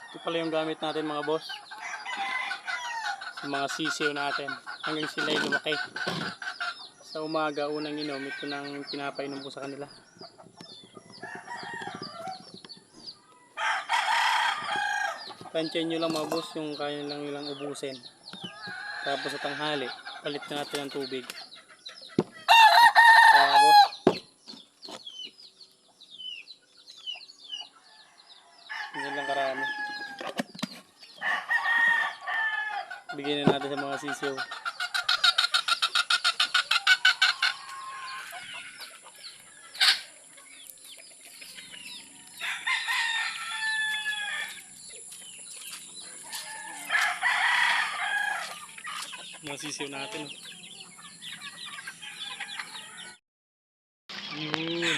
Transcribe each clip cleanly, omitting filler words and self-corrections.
Ito pala yung gamit natin mga boss. Sa mga sisiw natin. Hanggang sila ay lumaki. Sa umaga, unang inom, ito nang pinapainom ko sa kanila. Tansyahin nyo lang mga boss yung kaya lang nilang ubusin. Tapos sa tanghali, palit na natin ng tubig. Kaya boss, hindi lang karami. Bigyan na natin sa mga sisiw. Mga sisiw natin. Yun.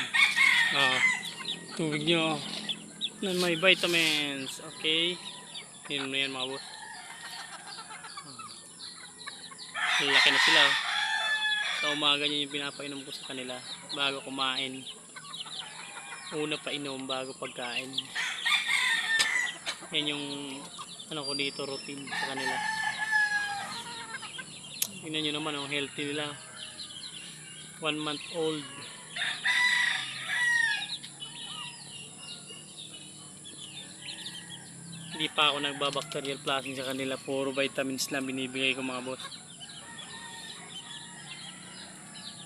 Tubig nyo na may vitamins. Okay. Yun na yan mga boss. Laki na sila. Sa umaga nyo yung pinapainom ko sa kanila bago kumain. Una pa inom bago pagkain. Yan yung ano ko dito, routine sa kanila. Tingnan nyo naman ang healthy nila. 1 month old. Hindi pa ako nagbabacterial flushing sa kanila. Puro vitamins lang binibigay ko mga boss.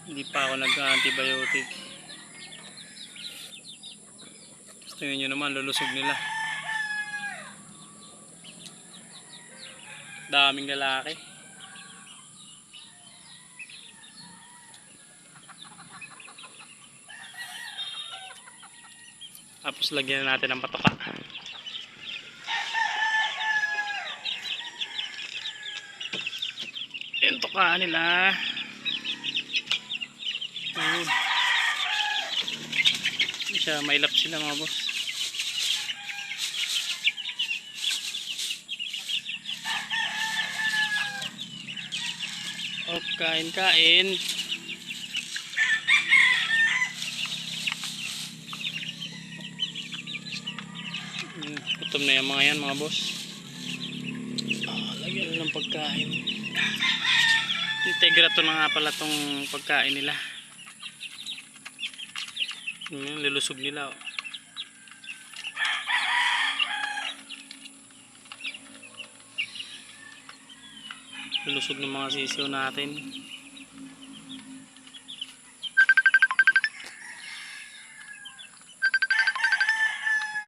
Hindi pa ako nag-antibiotic. Tingnan nyo naman, lulusog nila. Daming lalaki. Tapos lagyan na natin ng patoka. Yung toka nila. Siya, mailap sila mga boss. O, kain-kain. Gutom na yung mga yan mga boss. Lagyan ng pagkain. Integrato na nga pala tong pagkain nila. Lulusog nila. Lulusog ng mga sisiw natin.